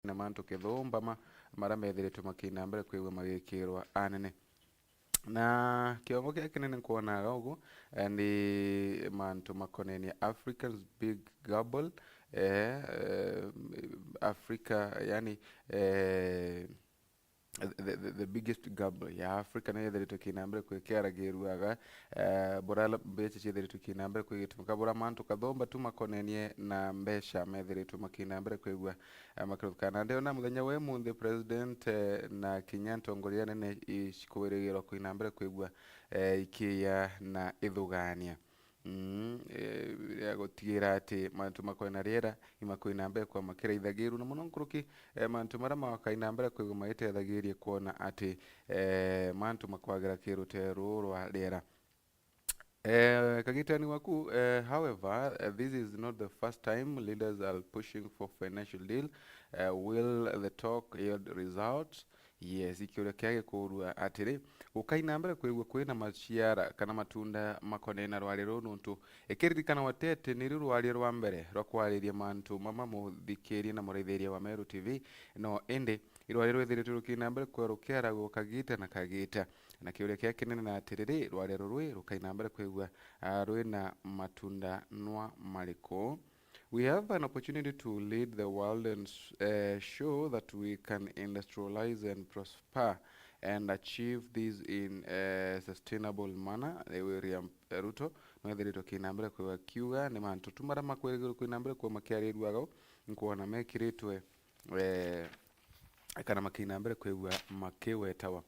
na mantu kithumba mara methiritwe makina mbere kwigua magikirwa anene na kiongo kia kinene nkuonaga uguo ni mantu makonenia Africa's Big Gobble Africa yani the biggest gobble ya Africa na yethiritwe kinambere kwikiaragiruaga bora mbeca ciethiritwe kinambere kwigitumuka bora mantu kathomba tu makonenie na mbeca methiritwe makinambere kwigua makirukana ndio na muthenya we munthi president na Kenyatta ongoria nene ikuwirigirwo kwinambere kwigua ikia na ithugania ya gutigira ati mantu makwena riera imakwina mbere kwa makiraithagiru na muno nkuruki mantu mara makaina mbere kwigua magitethagirye kuona ati mantu makwagira kirutero rwa riera kagitani waku however this is not the first time leaders are pushing for financial deal will the talk yield results yes ikiuria kiage kurua atiri ukaina mbere kwigua kwina maciara kana matunda makonena rwari rununtu ikiririkana watete ni rwari rwa mbere rwa kwariria mantu mama muthikirie na mureithiria wa Meru TV no ende irwari rwithiritwe rukina mbere kwerukiara gukagita na kagita na kiuria kia kinene na atiriri rwari rurwi rukaina mbere kwigua rwina matunda nwa mariko. We have an opportunity to lead the world and show that we can industrialize and prosper and achieve this in a sustainable manner. William Ruto no thirito kinambere kwa kiuga ni mantu tumara makwegero kinambere kwa makiarirwaga nkuona mekiritwe kana makinambere kwegwa makiwetawa.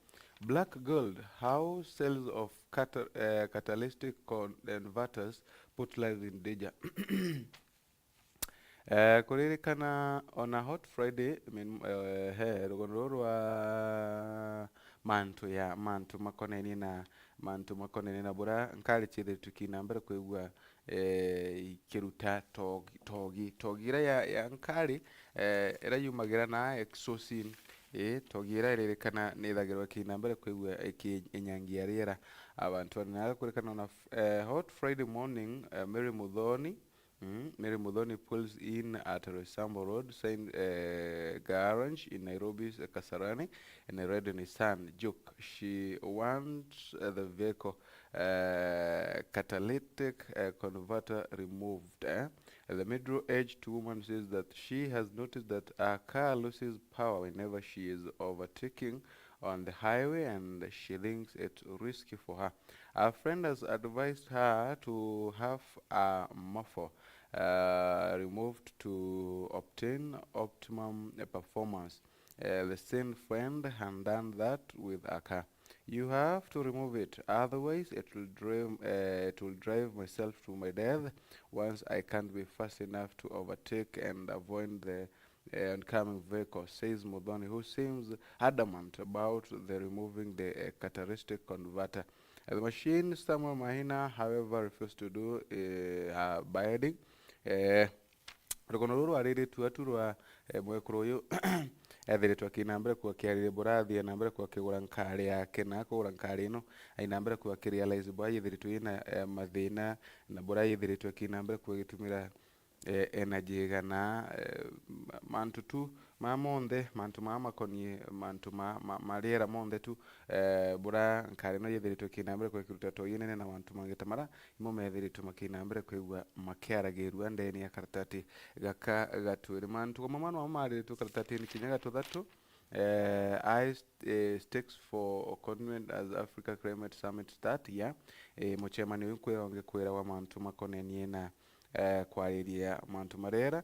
Black gold, how sales of catalytic converters put lives in danger. Kuririkana on a hot Friday rugono rwa mantu makoneni na bura nkali chithe tukinambere kwigua kiruta togira ya nkali era yumagira na exosin togira iririkana nithagirwa kinambere kwigua inyangia riera abantu na kuririkana on a hot Friday morning Mary Muthoni pulls in at Roysambu Road, Saint Garage in Nairobi's Kasarani, in a red Nissan Juke. She wants the vehicle catalytic converter removed. The middle-aged woman says that she has noticed that her car loses power whenever she is overtaking on the highway and she thinks it's risky for her. Her friend has advised her to have a muffler removed to obtain optimum performance. The same friend had done that with a car. You have to remove it, otherwise it will drive myself to my death once I can't be fast enough to overtake and avoid the oncoming vehicle, says Muthoni, who seems adamant about the removing the catalytic converter. The machine, Samuel Mahina, however, refused to do her bidding. Rugono ruru ariritu aturwa mwekuru uyu ethiritwe akinambere kwa kiarire burathie nambere kwa kigura nkari yake na kugura nkari ino ainambere kwa kirealize bwa yithiritwe ina mathina na bura yithiritwe akinambere kwa gitumira energy gana mantu tu mamonthe mantu makonie mantu mariera monthe tu bura nkari no yithiritwe kinambere kwa kiruta to yinene na mantu mangitamara imo methiritwe makinambere kwigwa makiaragirwa ndeni ya karatati gaka gatwiri mantu mamano amari tu karatati ni kinyaga to thatu stakes for convent as Africa Climate Summit start muchemani winkwira ongekwira wa mantu makonenie na kwariria mantu marera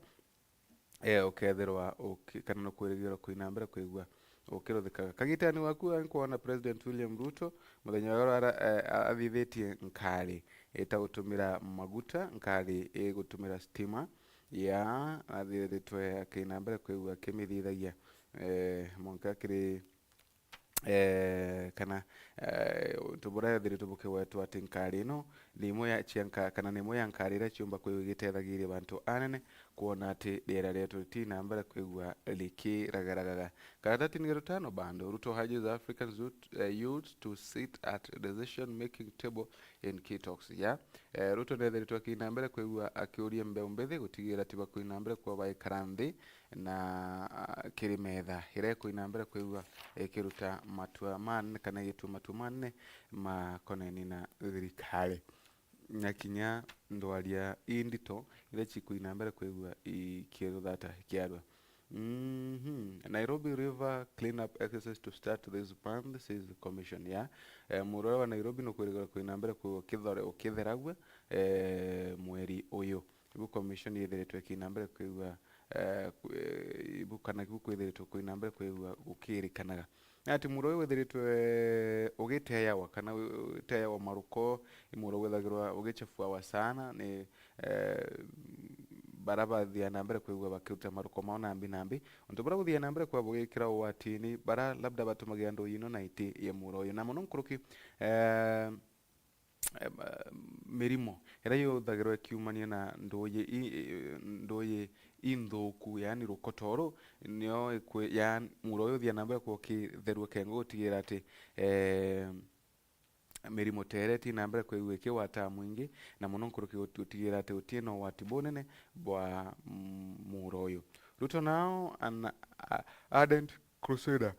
ukethirwa kana no kwirigirwa kwinambere kwigwa ukiruthikaga kagitani waku ankuona President William Ruto muthenya waro athithitie nkari gutumira maguta nkari gutumira stima athithiritwe akinambere kwigwa kimithithagia monka kiri kana tubura thiritu bukiwetu ati nkari no nimo ya chianka kana nimo ya nkari ira chiumba kwigitethagire bantu anene kuona ati rĩera rĩetũ rĩtina mbere kwĩgua rĩkĩragaragaga. Karatathi-inĩ gatano bando, Ruto urges African youth to sit at decision making table in key talks. Ruto nĩethiritwo akĩina mbere kwĩgua akĩũria mbeũ mbĩthĩ gũtigĩrĩra ti bakũina mbere kwa baikara nthĩ na kĩrĩ metha ĩrĩa ĩkũina mbere kwĩgua ĩkĩruta matua manene kana ĩgĩtua matua manene makonainie na thirikari na kinya ndwaria indito iria cikũina mbere kwĩgua ikĩruthata kĩarua. Nairobi River cleanup exercise to start this month, says the commission. Murora wa Nairobi no kwĩrĩgĩrĩrwo kũina mbere kwĩgua ũkĩtheragua mweri ũyũ. Ibu commission yethiritwo ĩkĩina mbere kwĩgua ibu kana ibu kwĩthĩrĩtwo kũina mbere kwĩgua gũkĩrĩkanaga ati muro ũyũ wethiritwe ũgĩteawa kana teawa maruko imuro wethagĩrwa ũgĩchafuawa sana nĩ bara bathia na mbere kwĩgua bakĩruta maruko mao nambi undu bara gũthia na mbere kwa bũgĩkĩra ũgwati-inĩ bara labda batumagia ndũ ino na iti ya muro ũyũ na mũno nkũrũki mirimo ĩrĩa yũthagĩrwo ĩkiumania na ndũĩ inthuku yani rukotoro nio ya muro ũyũ thia na mbere kwa ũkĩtherua kengo gũtigĩrĩra atĩ mirimo tere ti na mbere kwĩgua ĩkĩwata mwingi na mũno nkũrũki gũtigĩrĩra atĩ gũtirĩ na ũgwati bunene bwa muro ũyũ. Ruto now an ardent crusader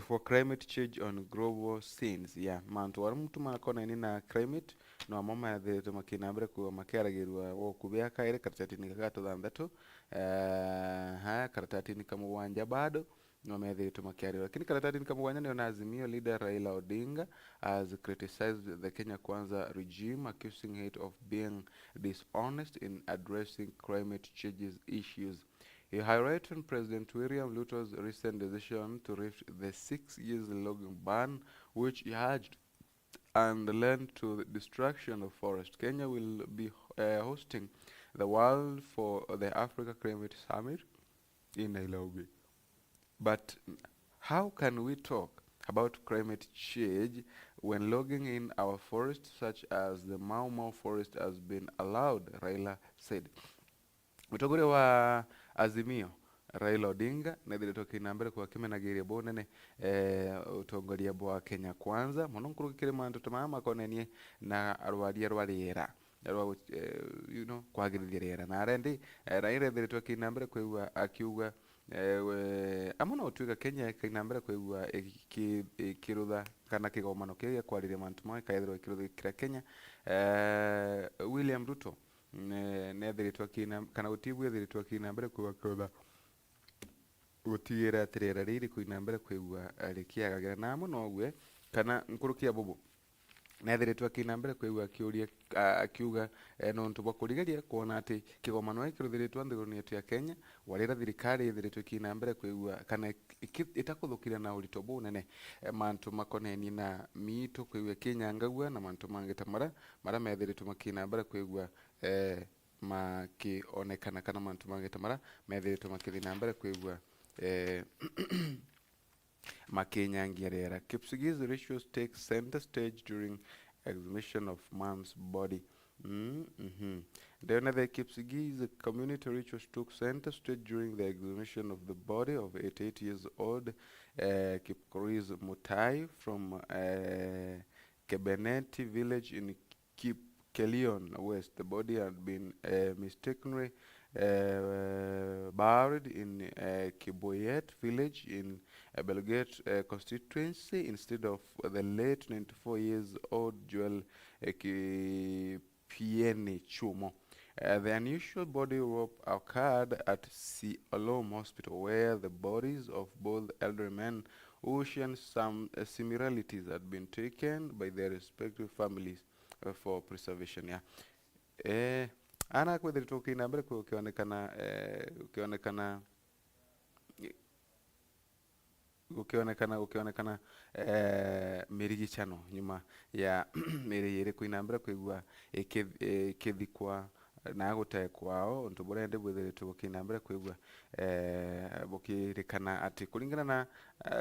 for climate change on global scenes. Mantu wari mtu makonainie na climate no amo mathiritwo makĩina mbere kwĩgua makĩaragĩrua gũkubia kaĩrĩ karatathi-inĩ gagatũ karatathi-inĩ kamũgwanja bado no methiritwo makĩarĩrĩria lakini karatathi-inĩ kamũgwanja nĩyo na Azimio leader Raila Odinga has criticized the Kenya Kwanza regime, accusing it of being dishonest in addressing climate change issues. He highlighted President William Ruto's recent decision to lift the 6 years logging ban, which he urged and led to the destruction of forest. Kenya will be hosting the World for the Africa Climate Summit in Nairobi. But how can we talk about climate change when logging in our forests, such as the Mau Mau forest, has been allowed? Raila said. Mũtongoria wa Azimio Raila Odinga nĩethiritwo akĩina mbere kwa akĩmenagĩrĩria bunene ũtongoria bwa Kenya Kwanza mũno nkũrũkĩrĩ mandu maya makonainie na rwaria rwa rĩera kwagĩrithia rĩera na arendi Raila ethiritwo akĩina mbere kwĩgua akiuga amwe no ũtuĩka Kenya ĩkaina mbere kwĩgua ĩkĩrutha kana kĩgomano kĩrĩa kwarĩria mantu maya ĩkaethirwo ĩkĩruthĩkĩra Kenya. William Ruto nĩethiritwo akĩina kana gũtigwo ethiritwo akĩina mbere kwĩgua kĩrutha gũtigĩrĩra atĩ rĩera rĩrĩ kũina mbere kwĩgua rĩkĩagagĩra na amwe noguo kana nkũrũkia bubu nĩethiritwo akĩina mbere kwĩgua akĩũria akiuga nontu bwa kũrigeria kuona atĩ kĩgomano gĩkĩ kĩrũthĩrĩtwo nthĩgũrũ-inĩ yetu ya Kenya warĩra thirikari ĩthiritwo ĩkĩina mbere kwĩgua kana ĩtakũthũkĩra na ũritũ bunene mantu makonainie na miito kwĩgua ĩkĩnyangagua na mantu mangĩ ta mara methiritwo makĩina mbere kwĩgua makĩonekana kana mantu mangĩ ta mara methiritwo makĩthi na mbere kwĩgua makinyangia rĩera. Kipsigis rituals take center stage during exhibition of man's body. The Kipsigis community rituals took center stage during the exhibition of the body of 88 years old Kipkoris Mutai from Kebeneti village in Kelion West. The body had been mistakenly buried in Kiboyet village in Belgate constituency instead of the late 94 years old Joel Kipieni Chumo. The unusual body swap occurred at Siolom Hospital, where the bodies of both elderly men who shared some similarities had been taken by their respective families for preservation. Ana kwethiritwo ũkĩina mbere gũkĩonekana mĩrigicano nyuma ya mĩrĩ ĩrĩ kũina mbere kwĩgua ĩkĩthikwa na gũte kwao untu burende bwethiritwo gũkĩina mbere kwĩgua bũkĩrĩkana atĩ kũringana na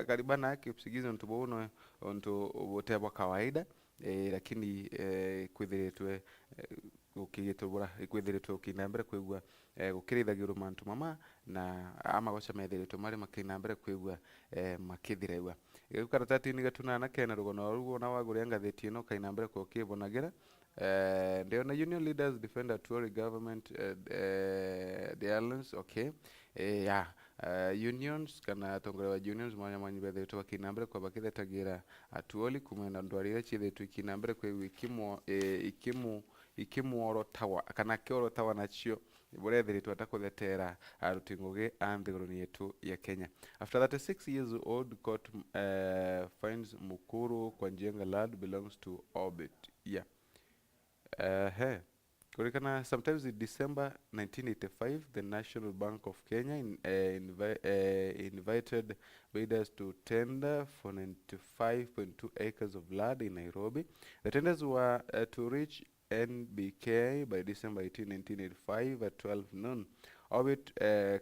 karibana Kipsigis untu buno untu butebwa kawaida lakini kwithiritwe gukigitubura ikwithiritwo kina mbere kwigua gukirithagirwo mantu mama na amagoca methiritwo mari makina mbere kwigua makithiregwa igu karatati-ini gatunana kena rugono rugo na waguria ngathiti ino kaina mbere kwa ukibonagira ndiona union leaders defend a Tory government the alliance okay yeah unions kana atongoria wa unions mwanya mwanya bethiritwo bakina mbere kwa bakithetagira atuoli kumena ndwari iria ciithitwo ikina mbere kwigua ikimuorotawa kana kiorotawa nacio burethiritwo atakuthetera aruti ngugi a nthiguruni yetu ya Kenya. After 36 years old court finds Mukuru kwa Njenga land belongs to Orbit. Yeah. Kulikana sometimes in December 1985 the National Bank of Kenya invited bidders to tender for 95.2 acres of land in Nairobi. The tenders were to reach NBK by December 18, 1985 at 12 noon. Orbit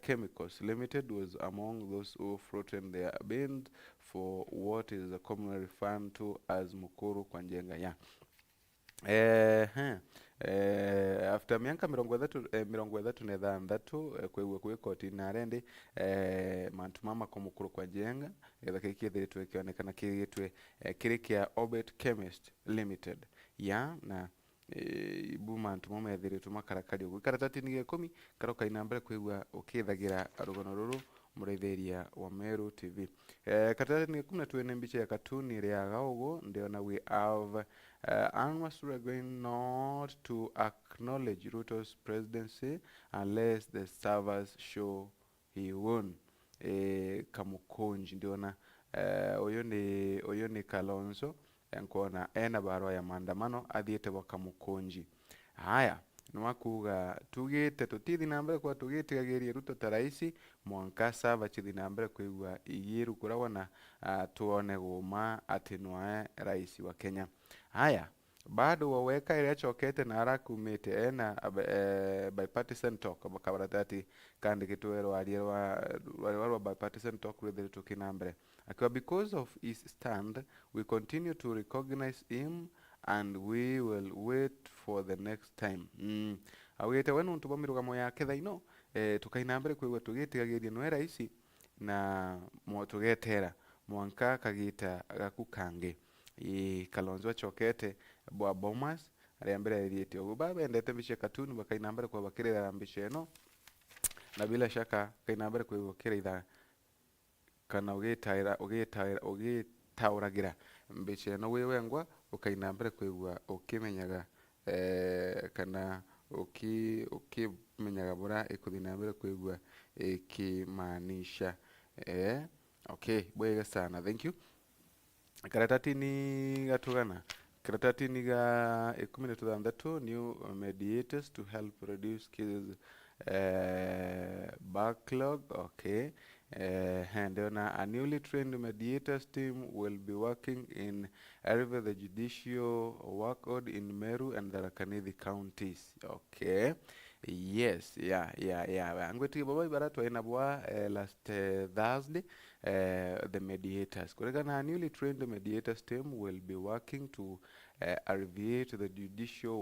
Chemicals Limited was among those who floated their bids for what is commonly referred to as Mukuru kwa Njenga. Yeah. After miaka mirongo ithatu na ithanthatu kwigua kwi koti narendi mantu mama ko Mukuru kwa Njenga getha kikithiritwe kionekana kigitwe kiri kia Orbit Chemist Limited ya na ibu mantu mama ethiritwo makarakari ugu karatati-ini gia 10 karoka ina mbere kwigua ukithagira rugono ruru muretheria wa Meru TV karatati-ini gia 10 tuene mbica ya katuni riaga ugu ndiona we have unless we are going not to acknowledge Ruto's presidency unless the servers show he won. Kamukonji ndiona uyu ni Kalonzo nkuona ena barua ya maandamano athiete gwa Kamukonji. Haya nwakuga tugite tutithi na mbere kwa tugitigagiria Ruto ta raisi mwanka sava chithi na mbere kwigua igiru kuragwa na tuone guma ati nwae raisi wa Kenya. Haya bado waweka ile chokete na arakumite ena bipartisan talk abakabaratati kandi kitwero alierwa bipartisan talk with the kinambere akiwa because of his stand we continue to recognize him and we will wait for the next time. Awite wenu ntubamiruga ya ketha ino tukainambere kwigwa tugitigagiria no raisi na mo tugetera mwanka kagita gakukange Kalonzo achokete bwa Bomas ari mbere yiti ugu baba endete mbice katuni bakainambere kwa bakirira mbice eno na bila shaka kainambere kwa bakirira kana ugitauragira mbice eno wewengwa ukainambere kwigua ukimenyaga kana ukimenyaga bura ikuthina mbere kwigua ikimaanisha okay bwega sana, thank you. Karatati-ini gatugana karatati-ini ga 16 new mediators to help reduce cases backlog. Okay. And then a newly trained mediators team will be working in either the judicial workload in Meru and the Tharaka counties. Okay. Yes, yeah. I'm going to baba ibaratu inabwa last Thursday the mediators. Kuregana a newly trained mediators team will be working to alleviate the judicial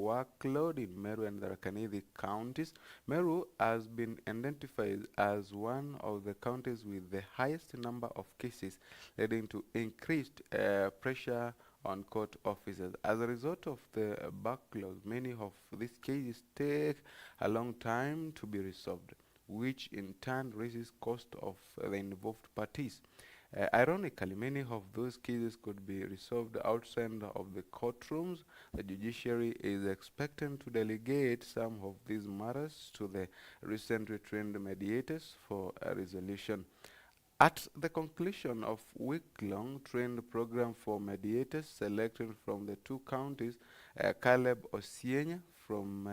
workload in Meru and the Tharaka counties. Meru has been identified as one of the counties with the highest number of cases, leading to increased pressure on court officers. As a result of the backlog, many of these cases take a long time to be resolved, which in turn raises cost of the involved parties. Ironically, many of those cases could be resolved outside of the courtrooms. The judiciary is expected to delegate some of these matters to the recently trained mediators for a resolution. At the conclusion of week-long trained program for mediators selected from the two counties, Caleb Osienya from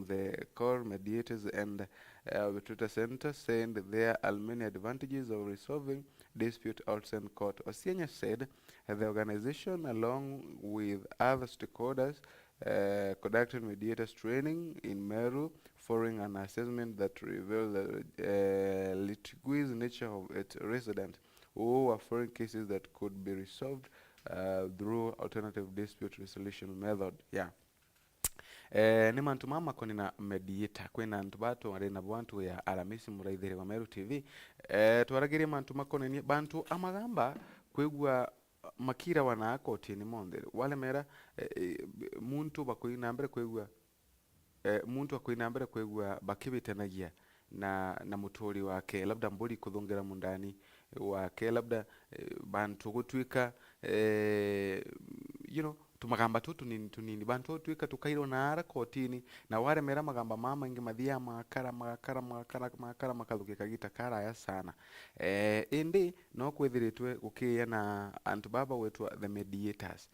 the core mediators and the Twitter Center said there are many advantages of resolving dispute outside court. Osienya said the organization, along with other stakeholders, conducted mediators training in Meru following an assessment that revealed the litigious nature of its residents, who were foreign cases that could be resolved through alternative dispute resolution method. Yeah. Ni mantu mama koni na mediator kwina antu batu ari na bantu ya aramisi muraithire wa Meru TV twaragirie mantu makoni ni bantu amagamba kwigwa makira wana kotini mondere wale mera muntu bakoina mbere kwigwa muntu akoina mbere kwigwa bakibitenagia na mutori wake labda mburi kuthongera mundani wake labda bantu gutwika tumagamba tunini bantu twika tukairo nara kotini na ware mera magamba mama ingi mathia makara makathuke kagita karaya sana indi no kwithiritwe gukiya na antu baba wetu the mediators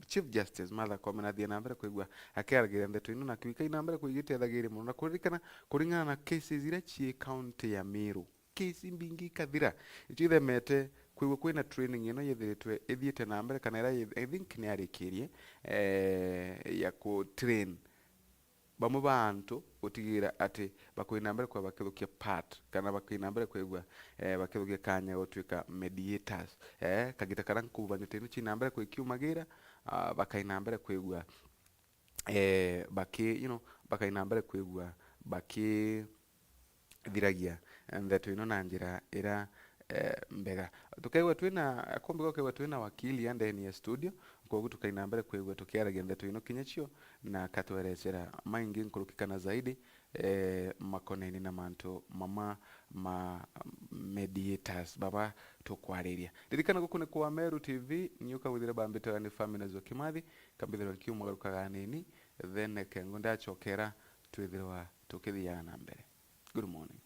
Chief Justice Martha Koome na thia nambere kwigwa akiaragira ndeto ino na kwika inambere kwigitethagiri muno na kuringana na cases ira cie county ya Meru kesi mbingi kathira itithemete kwigwa kwina training ino yethiritwe ithiite na mbere kana ira I think ni arikirie ya ku train bamwe bantu utigira ati bakwina mbere kwa bakithukia part kana bakwina mbere kwigwa bakithukia kanya gutwika mediators kagita karan kuvanite ino china mbere kwikiumagira bakaina mbere kwigwa baki bakaina mbere kwigwa baki thiragia ndeto ino na njira ira mbega tukaigwa twina akombe kwa twina wakili ndani ya studio kwa tukaina mbere kwigwa tukiaragia ndeto ino kinyachio na katwerecera maingi nkurukikana zaidi makoneni na mantu mama mediators baba tukwariria ririkana gukune kwa Meru TV nyuka withire bambite ni family zo Kimathi kambithiro kiumagarukaga nini then kengo ndachokera twithirwa tukithiana na mbere. Good morning.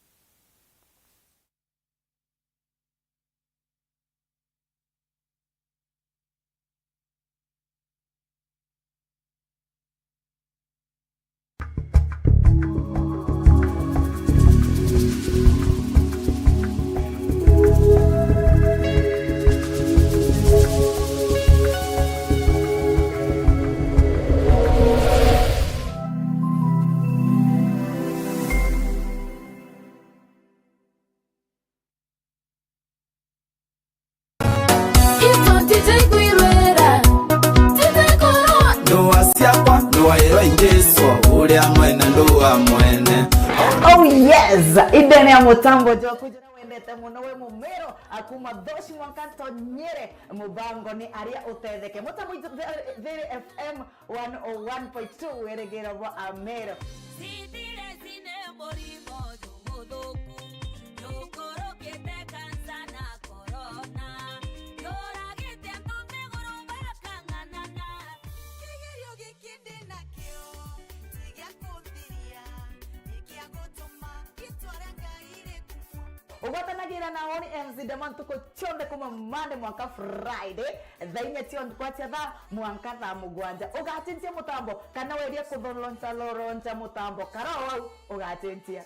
Oh yes, idene ya mutambo jo kujana wendete muno we mumero akuma doshi mwankanto nyere mubango ni aria utetheke mutambo Thiri FM 101.2 weregera wa Amero Sidire zine morimo dumudoku Yokoro kete kansana corona Yora gete antonde goroba kanganana Kigerio gikinde na kio Tigia kufiria Ikia gotoma Kitwarenga ire kufu Ugotanagira na oni MC Deman tuko chonde kuma Monday mwaka Friday Dhainya tion kwa tha mwanka tha mugwanja ugatintia mutambo kana weria kudholoncha loroncha mutambo karao ugatintia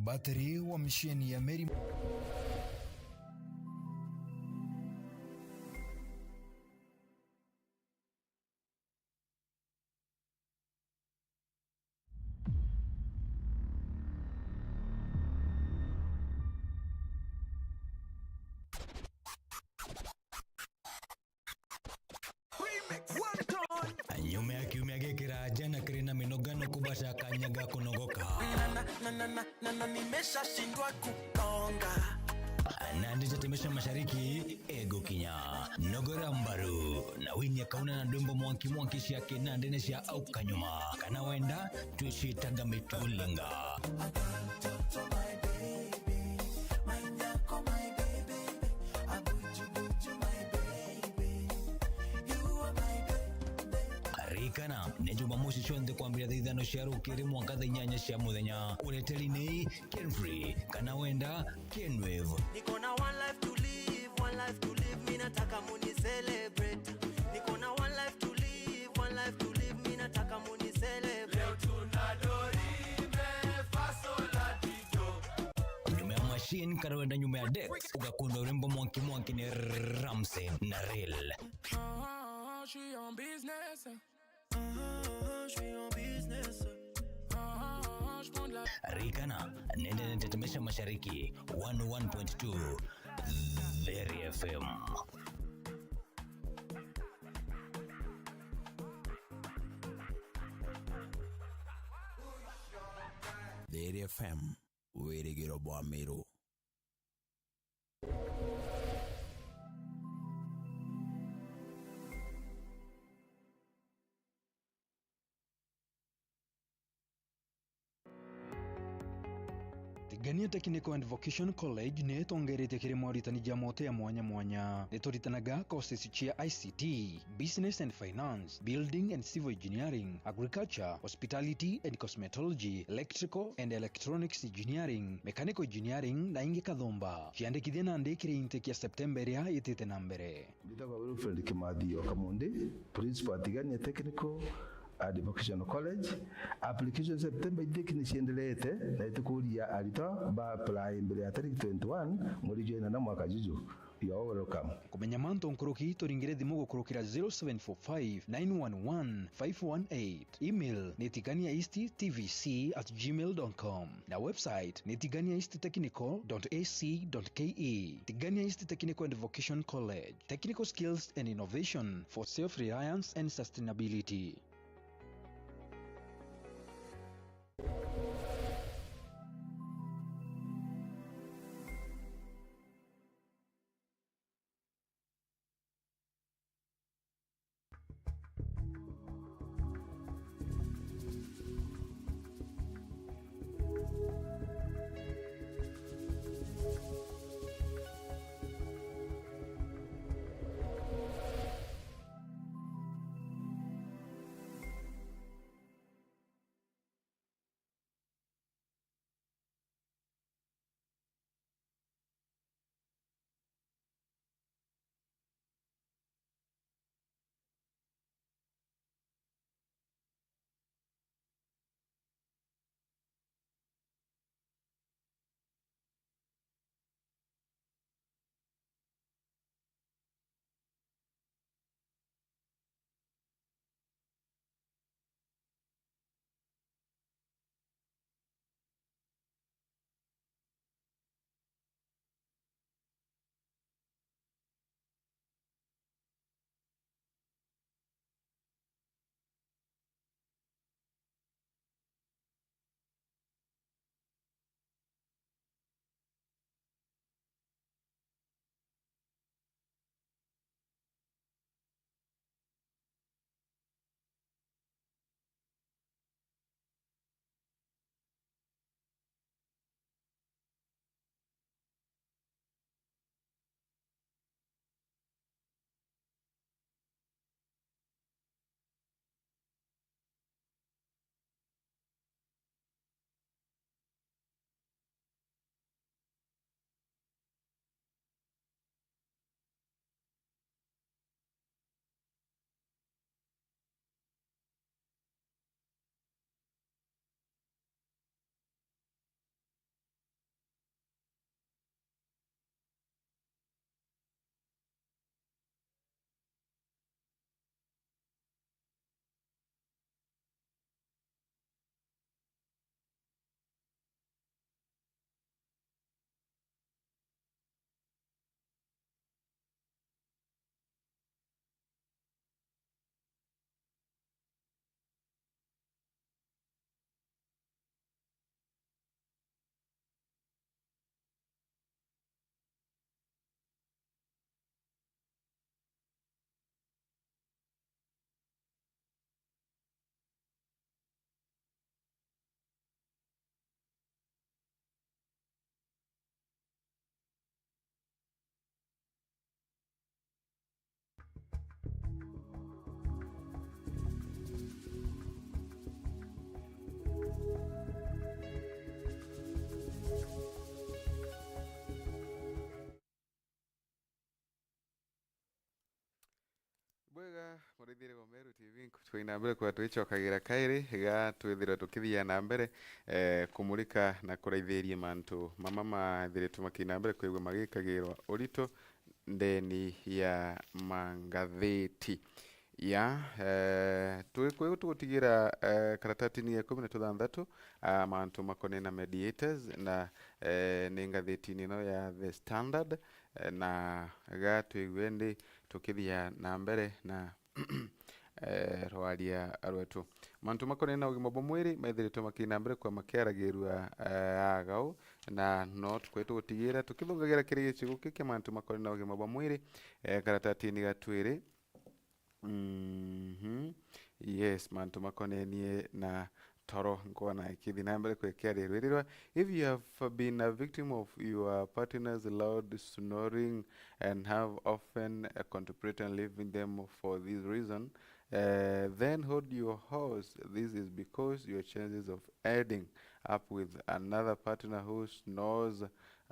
Battery wa misheni ya Mary nyuma ya kiumia gikira jana kirina minogano kubasha kanyaga kunogoka na nimeshashindwa kukonga na ndijatemesha mashariki ego kinya nogora mbaru na winya kauna na ndombo mwanki shiake na ndenesha au kanyuma kana wenda tushitaga mitulinga Kana ne Jumamosi chonde kwambia thithano cia rukiri mwaka thinyanya cia muthenya ureteri ni Kenfree kana wenda Kenwave niko na one life to live mimi nataka muni celebrate niko na one life to live mimi nataka muni celebrate leo tunadorime fasola dijo nyuma ya machine kana wenda nyuma ya Dex ugakunda urembo mwanki ni Ramsey na Real she on business. She on business. Rikana nende netetemesha mashariki 101.2 Very FM. Very FM wirigiro bwa miru Tigania Technical and Vocational College nĩ ĩtongerete kĩrĩ moritani ja mote ya mwanya nĩ tũritanaga courses cia ICT, Business and Finance, Building and Civil Engineering, Agriculture, Hospitality and Cosmetology, Electrical and Electronics Engineering, Mechanical Engineering na ingĩ kathomba ciandĩkithia na ndĩkĩrĩ intake ya September ĩrĩa ĩtĩte na mbere. Nditagwa Wilfred Kimathio Kamundi, Principal Tigania Technical and Vocational College. Application September intake ni ciendelete na itukuria arito ba apply mbere ya tariki 21 mweri jana na mwaka juju. You are welcome. Kumenya manto nkuruki turingire thimu gukurukira 0745 911 518. Email ni tiganiaeasttvc@gmail.com na website ni tiganiaeasttechnical.ac.ke. Tigania East Technical and Vocational College. Technical skills and innovation for self-reliance and sustainability. bwega murithire wa Meru TV twina mbere kwa twicokagira kairi ga twithira tukithia na mbere kumulika na kuraithiria mantu mama mathire tumakina mbere kwigwa magikagirwa urito ndeni ya mangatheti ya tugutigira karatatini ya 16 mantu makone na mediators na ni ngatheti nino ya The Standard na ga twigwendi tukithia na mbere na rwaria rwetu mantu makone na ugima bwa mwiri maithirite makina mbere kwa makiaragirwa agao na no tukwetu gutigira tukithungagira kiri gicigo kike mantu makone na ugima bwa mwiri karatatini gatwiri yes mantu makonenie na toro nkona ikithi na mbere kwekiarirwa. If you have been a victim of your partner's loud snoring and have often contemplated leaving them for this reason, then hold your horse. This is because your chances of ending up with another partner who snores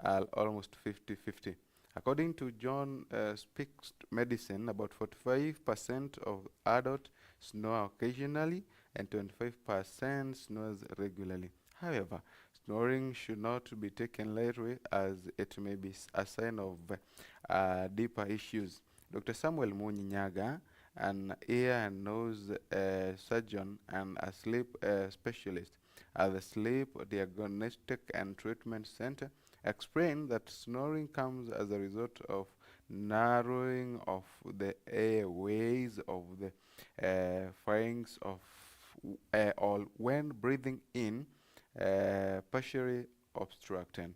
are almost 50-50. According to John Speaks Medicine, about 45% of adults snore occasionally and 25% snores regularly. However, snoring should not be taken lightly as it may be a sign of deeper issues. Dr. Samuel Munyinyaga, an ear and nose surgeon and a sleep specialist at the Sleep Diagnostic and Treatment Center, explained that snoring comes as a result of narrowing of the airways of the pharynx of or when breathing in partially obstructed.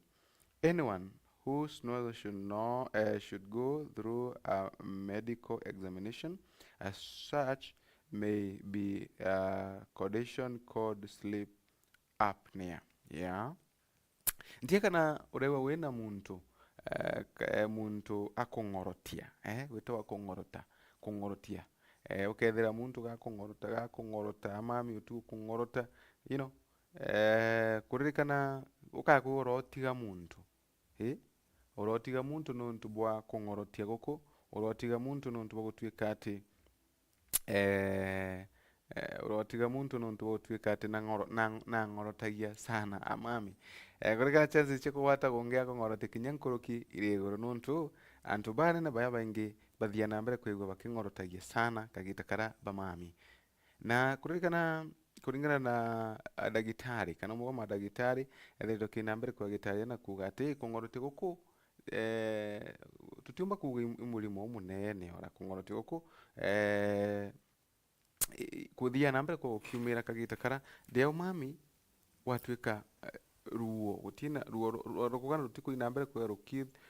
Anyone who snores should go through a medical examination. As such, may be a condition called sleep apnea. Yeah. Ndiye kana urewa wena muntu muntu akongorotia wito kongorotia ukethera muntu gakongorota amami utu kongorota kuririkana ukakugorotiga muntu urotiga muntu nuntu bwa kongorotia guku urotiga muntu nuntu bwa gutwika ati urotiga muntu nuntu bwa gutwika ati na ngorotagia sana amami kurika chances chiko wata gongea kongorote kinyankuruki iriguru nuntu antu bane na baya baingi bathia na mbere kwigwa bakingorotagia sana kagita kara bamami na kuringana na dagitari kana mwa madagitari ethito kina mbere kwa gitari na kuga ati kongorote guku tutiumba kuga imulimo munene ora kongorote guku kuthia na mbere kwa kiumira kagita kara ndio mami watwika ruo gutina ruo rukugana rutiko ina mbere kwa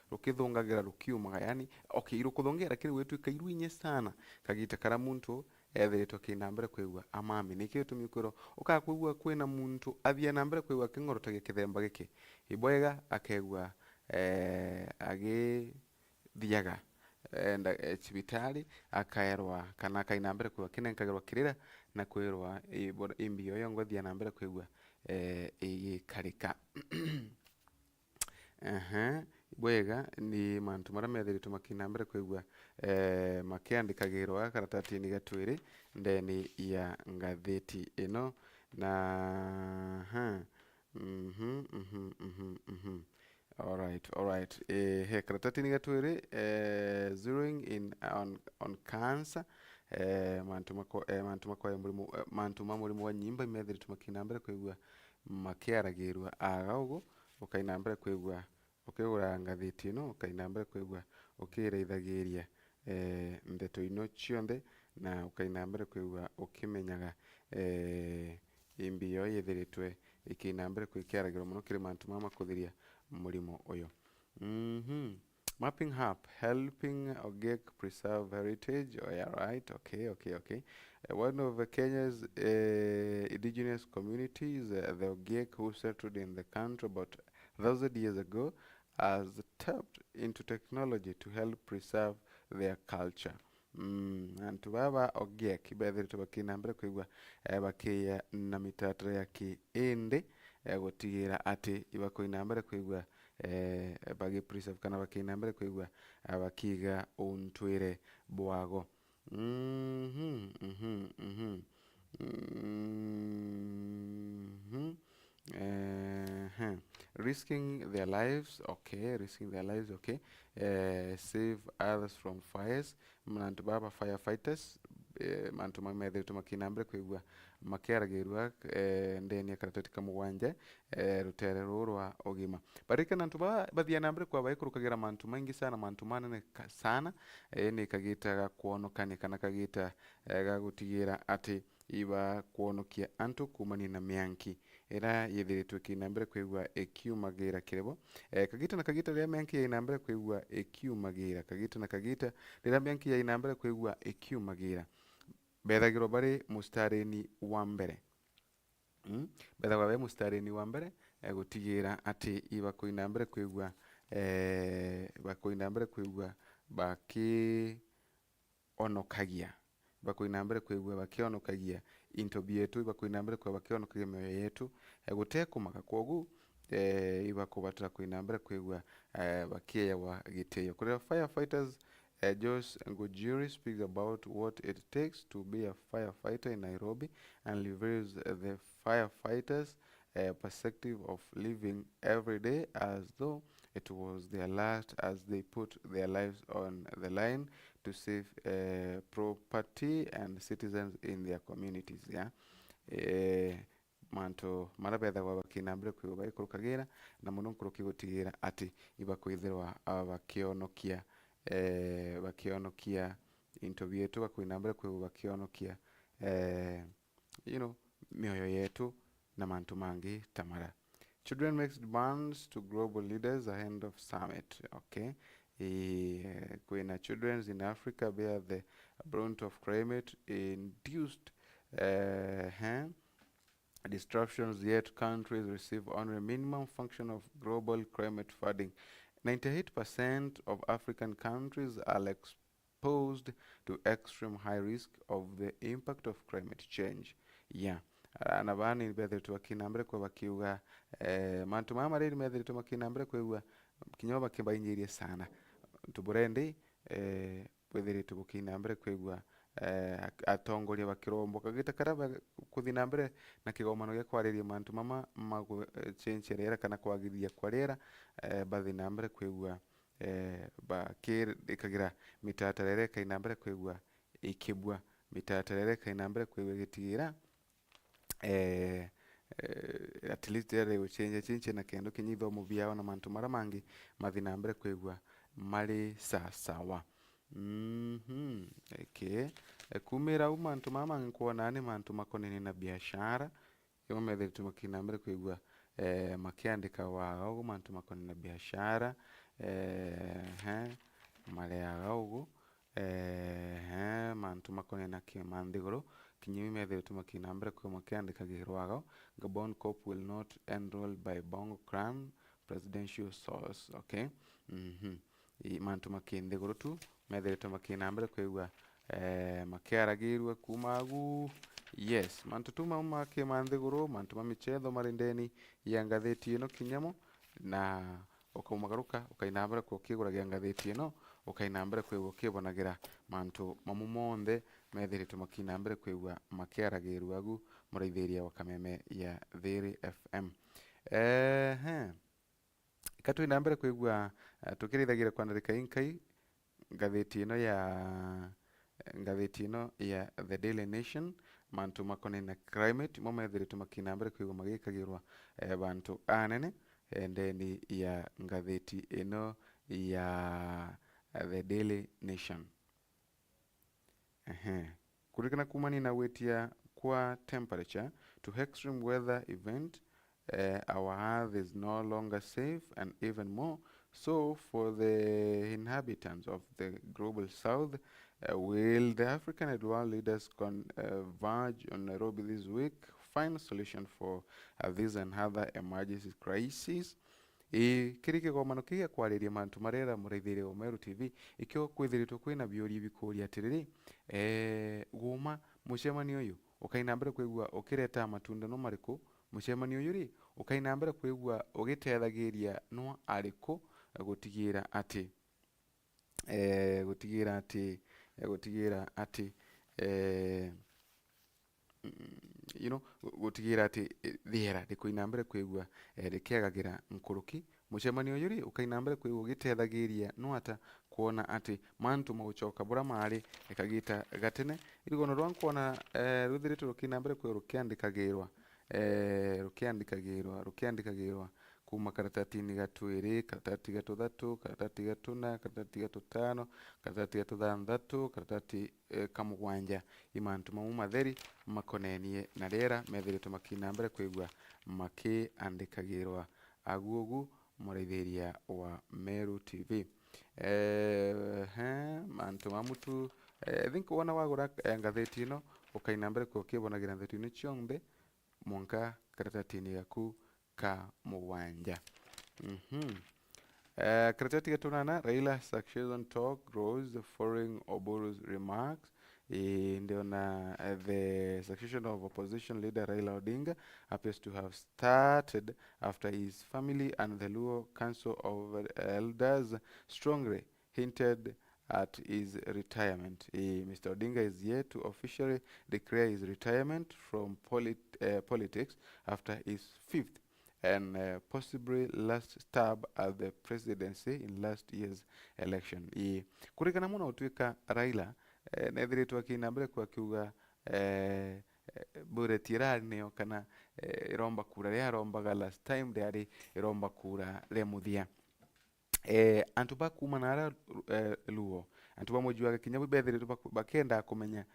rukithungagira rukiumaga yani okay rukuthongera kiri wetwika iruinye sana kagita kara muntu ethirito kina mbere kwigwa amami nikio tumikoro ukakwigwa kwina muntu athia na mbere kwigwa kingorotagia kithemba giki ibwega akegwa agithiaga cibitari akaerwa kana kaina mbere kwigwa kinenkagirwa kirira na kwirwa imbio yo ngothia na mbere kwigwa igikarika bwega ni mantu mara methirito makina mbere kwigwa makiandikagirwa karatatini gatwiri ndeni ya ngatheti ino na alright he karatatini gatwiri zeroing in on cancer mantu mamurimu wa nyimba imethirito makina mbere kwigwa makiaragirwa agaugo ukaina mbere kwigwa ukigura ngatheti ino ukaina mbere kwigwa ukireithagiria ndeto ino cionthe na ukaina mbere kwigwa ukimenyaga imbio yethiritwe ikina mbere kwikiaragirwa muno kiri mantu mama kuthiria murimo uyo Mapping Hub, helping Ogek preserve heritage. Oh, yeah, right. Okay. One of Kenya's indigenous communities, the Ogek, who settled in the country about 1,000 years ago, has tapped into technology to help preserve their culture. Antu baba Ogek ibethirite bakina mbere kwigwa bakiya na mitatara ya kiindi gutigira ati ibakoina mbere kwigwa bagi preserve kana bakina mbere kwigwa abakiga untwire bwago Mhm, mhm, mhm. Mhm. Risking their lives, okay, risking their lives, okay. Save others from fires. Mantu baba firefighters, mantu mamethire tumakinambire kwigua makiaragirwa ndeni akaratati kamugwanja rutere rurwa ogima barika nantu bathia nambere kwa baikurukagira mantu maingi sana mantu manene sana ni kagita kuonokania kana kagita gagutigira ati iba kuonokia antu kumania na mianki era yethiritwe kinambere kwigua ekiumagira kirebo kagita na kagita ria mianki inambere kwigua ekiumagira kagita na kagita ria mianki ya inambere kwigua ekiumagira bethagirwo bari mustarini wa mbere bethagwa bari mustarini wa mbere gutigira ati iba kuinambere kwigua bakuinambere kwigua baki onokagia bakuinambere kwigua bakionokagia into bietu bakuinambere kwa bakionokagia mioyo yetu gutekumaka kwogu iba kubatira kuinambere kwigua bakia wa giteyo kuri firefighters. Josh Ngujiri speaks about what it takes to be a firefighter in Nairobi and reveals the firefighters' perspective of living every day as though it was their last, as they put their lives on the line to save property and citizens in their communities. Yeah. Manto marabethagwa bakinambire kwigo baikurukagira na muno nkurukigutigira ati ibakwithirwa bakionokia bakionokia into bietu bakuinambire kwigo bakionokia mioyo yetu na mantu mangi tamara. Children makes demands to global leaders ahead of summit. Okay. Kwina children in Africa bear the brunt of climate induced disruptions, yet countries receive only a minimum function of global climate funding. 98% of African countries are exposed to extreme high risk of the impact of climate change. Yeah. Na bani bethe twakinambire kwa bakiuga mantu mamariri methe tumakinambire kwa kinyoba kimbainyirie sana tuburendi bethe tubukinambire kwa atongoria bakirombo kagita karaba kuthinambire na kigomano gya kwariria mantu mama change rera kana kwagiria kwarera bathinambire kwigua bakirikagira mitatarere kainambire kwigua ikibwa mitatarere kainambire kwigua gitigira at least there will change na kendo kinyithomo biao na mantu mara mangi mathinambire kwigua mari sawa. Okay. Kumira mantu mama nkuona ni mantu makonini na biashara yo methe tumakinambire kwigua makiandika wao mantu makonini na biashara mareaga ugu mantu makonini na kimanthiguru kinyumi methe tumakinambire kwa makiandika girwago Gabon COP will not enroll by Bongo Clan presidential source. Okay. Mantu makinthiguru tu methe tumakinambire kwigua makiaragirwe kumagu. Yes, mantu tuma makimanthiguru mantu mamichetho marindeni ya ngatheti ino kinyamo na ukaumagaruka ukainambira kwa ukiguragia ngatheti ino ukainambira kwa ukibonagira mantu mamu monthe methiri tumakinambire kwigua makiaragirwe agu muraithiria wa kameme ya Thiri FM. Katuinambire kwigua tukirithagira kwandika inkai ngatheti ino ya The Daily Nation mantu makone na climate momethiri tumakinambire kwigua magikagirwa bantu anene ndeni ya ngatheti ino ya The Daily Nation. Kurikana kumani na wetia kwa temperature to extreme weather event our earth is no longer safe and even more so for the inhabitants of the global south. Will the African and world leaders converge on Nairobi this week, find a solution for this and other emergency crises? Kirike kwa manukia kwa liria mantu marera muraithire o Meru TV ikyo kwithiritwo kwina biuri bikuria atiriri guma mucemanio uyu ukainambira kwigua ukireta matunda no mariku mucemanio uyu ri ukainambira kwigua ugitethagiria no ariku gutigira ati gutigira ati gutigira ati thiera rikuina mbere kwigua rikiagagira nkuruki mucemanio uyu ri ukaina mbere kwigua gitethagiria nwata kuona ati mantu maucoka bura mari ikagita gatene irigono rwa kuona ruthirite rukina mbere kwigua rukiandikagirwa kuma karatatini gatwiri karatati gatuthatu karatati gatuna karatati gatutano karatati gatuthanthatu karatati kamugwanja imantu mamu matheri makonenie na rera methiritwe makina mbere kwigua makiandikagirwa aguogu muraithiria wa Meru TV mantu mamutu I think wona wagura ngatheti ino ukaina mbere kwa kibonagira ngatheti ino cionthe monka karatatini gaku ka mugwanja. Karatati gatunana Raila succession talk grows following Oburu's remarks. Ndio na the succession of opposition leader Raila Odinga appears to have started after his family and the Luo Council of Elders strongly hinted at his retirement. Mr. Odinga is yet to officially declare his retirement from politics after his fifth and possibly last stab at the presidency in last year's election. Kurikana muno utwika Raila nethiritwe akina mbere kwa kiuga bure tirani kana iromba kura ria rombaga last time riari iromba kura remuthia antu bakuma nara Luo antu bamujuaga kinya bethiritu bakenda kumenya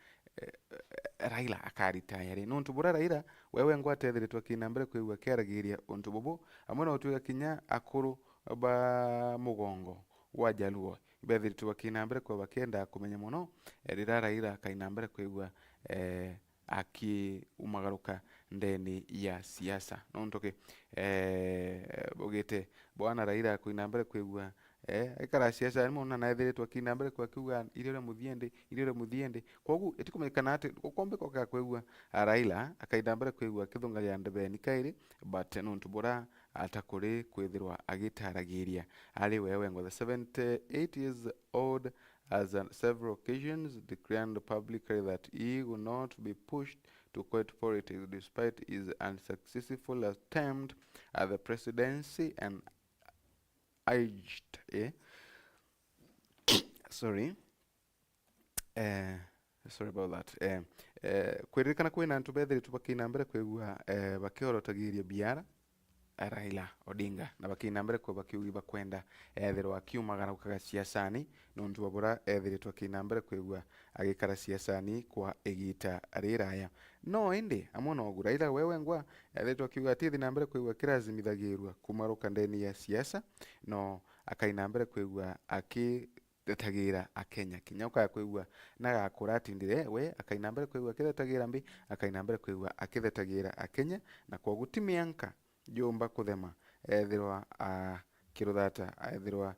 Raila akaritaya ri nuntu bura Raila wewe ngwatethiritu akina mbere kwigua keragiria untu bubu amwe no tuga kinya akuru ba mugongo wa Jaluo bethiritu akina mbere kwa bakenda kumenya muno rira Raila akaina mbere kwigua aki umagaruka ndeni ya siasa nontoke bogete bwana Raila kuina mbere kwigua ikara siasa ni mona naithiritwe akina mbere kwa kiuga irire muthiende kogu itikumekana ati ukombe kwa kwigua Raila akaida mbere kwigua kithungaria ndebeni kairi but nontu bura atakuri kwithirwa agitaragiria ari wewe ngo the 78 years old has on several occasions declared publicly that he will not be pushed to quit politics despite his unsuccessful attempt at the presidency and urged sorry about that kwirikana kwina antu bethiritu bakina mbere kwigua bakiorotagiria biara Raila Odinga na bakina mbere kwa bakiugi bakwenda ethirwa akiumagara kukaga siasani nontu babura ethiritu akina mbere kwigua agikara siasani kwa igita riraya no indi amono ogura ila wewe ngwa ethiritu akiuga atithi na mbere kwigua kirazimithagirwa kumaruka ndeni ya siasa no akaina mbere kwigua thetagira akenya kinya ukaya kwigua na gakura atindire we akaina mbere kwigua kithetagira mbi akaina mbere kwigua akithetagira akenya na kwa gutimianka jomba kuthema ethirwa kiruthata ethirwa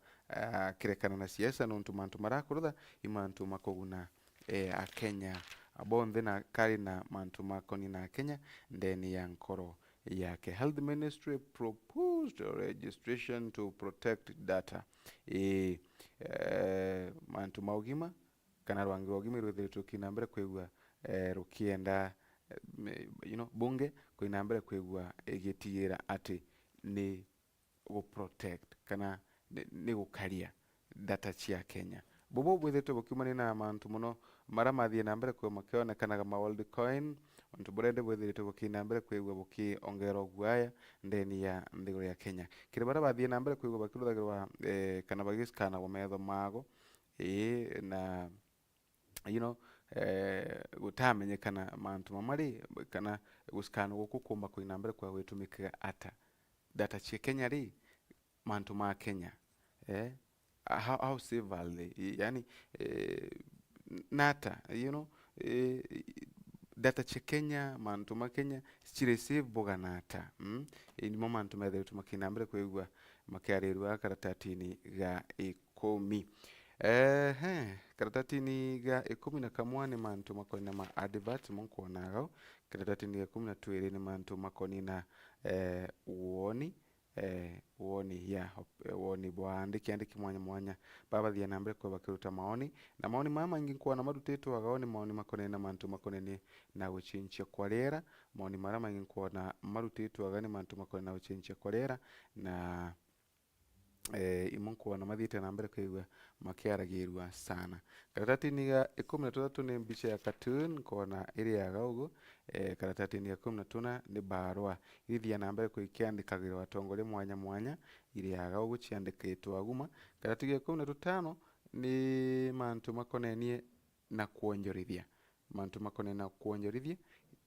kirekana na siasa nontu mantu marakurutha imantu makuguna akenya abonthe na kari na mantu makoni na Kenya ndeni ya nkoro yake. Health Ministry proposed registration to protect data mantu maugima kana rwangi rwagima rwithiritwe kina mbere kwigua rukienda bunge kuina mbere kwigua igitigira ati ni go protect kana ni gukaria data cia Kenya bobo bwithitwe bukiumani na mantu muno maramathie na mbere kwa makionekanaga ma world coin ontu burende bwithitwe bukina mbere kwigua bukiongero guaya ndeni ya ndiguru ya Kenya kire bara bathie na mbere kwigua bakiruthagirwa kana bagiskana wa metho mago na gutamenyekana mantu mamari kana guskana gukukumba kuina mbere kwa witumikaga ata data cia Kenya ri mantu ma Kenya how civil yani nata data cia Kenya mantu ma Kenya receive boganata ni mantu methiritwe makina mbere kwigua makiarirwa karatatini ga 10 karatatini ga 10 na kamwane mantu makoni ma advert monkuonaga karatatini ga 12 ni mantu makoni na uoni woni bwa andiki mwanya mwanya babathia na mbere kwa bakiruta maoni na maoni mama ingi kwa na marutitwo agaoni maoni makone na mantu makone na guchinchia kwa rera maoni marama ingi kwa na marutitwo agani mantu makone na guchinchia kwa rera na imunkuona mathite na mbere kwigua makiaragirwa sana karatati-ini ga 13 ni mbica ya cartoon kona iriaga ugu karatati-ini ya 14 ni barua ithia na mbere kwikiandikagirwa atongoria mwanya mwanya iriaga ugu ciandikitwo aguma karatati ya 15 ni mantu makonenie na kuonjorithia mantu makone na kuonjorithia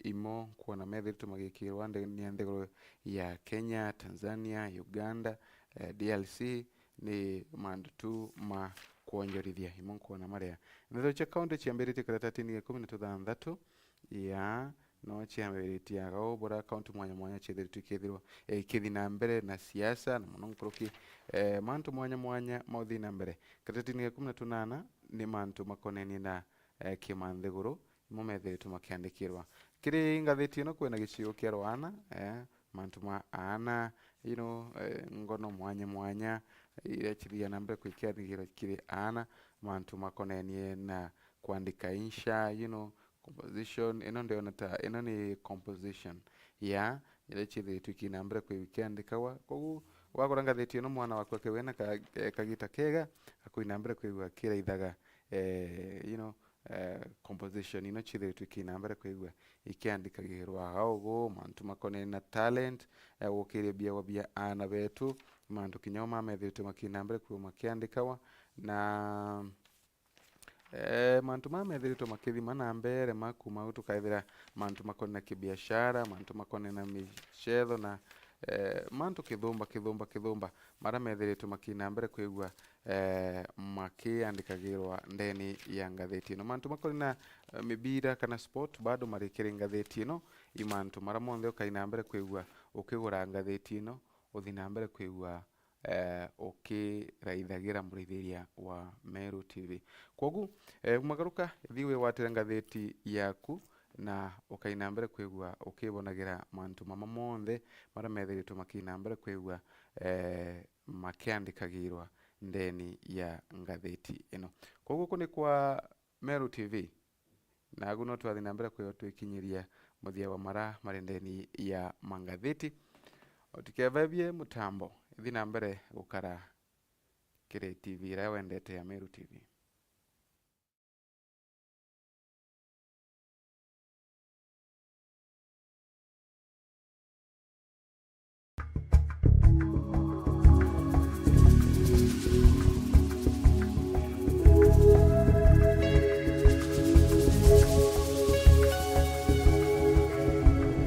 imo kuona methiritwo magikirwa ni nthiguru ya Kenya, Tanzania, Uganda, DLC ni mandu tu ma kuonjorithia imo kuona maria nitho cha county chiambirite karatati-ini ya 16 ya no chiambirite agao bora county mwanya mwanya chithirito ikithirwo kithi na mbere na siasa na muno nkoroki mantu mwanya mwanya mauthi na mbere karatati-ini ya 18 ni mantu makonenie na kimanthiguru imo methirito makiandikirwa kiri ngathiti ino kwina gicio kia rwana mantu ma ana ngono mwanya mwanya irechiria na mbere kwikiandikirwa kiri ana mantu makonenie na kuandika insha composition ino ndio nata ino ni composition ya irechithirito kina mbere kwikiandikawa kogu wagora ngathiti ino mwana wakwa kiwena kagita kega akuina mbere kwigua kiraithaga composition ino chithirito kina mbere kwigua ikiandikagirwa agaugu mantu makone na talent gukiria bia ana betu mantu kinyoma methirito makina mbere kwigua makiandikawa na mantu methirito makithima na mbere makuma tukaithira mantu makone na kibiashara mantu makone na michetho na mantu kithumba mara methirito makina mbere kwigua makiandikagirwa ndeni ya ngathiti ino mantu makone na mibira kana sport bado marikiri ngathiti ino imantu mara monthe ukaina mbere kwigua ukigura ngathiti ino uthi na mbere kwigua ukiraithagira murithiria wa Meru TV kogu umagaruka thiwe watira ngathiti yaku na ukaina mbere kwigua ukibonagira mantu mama monthe mara methirito makina mbere kwigua makiandikagirwa ndeni ya ngathiti ino kogu kuni kwa Meru TV na guno twathi na mbere kwigua twikinyiria muthia wa mara mari ndeni ya mangathiti otikevavie mutambo ithi na mbere gukara kiri TV ira wendete ya Meru TV.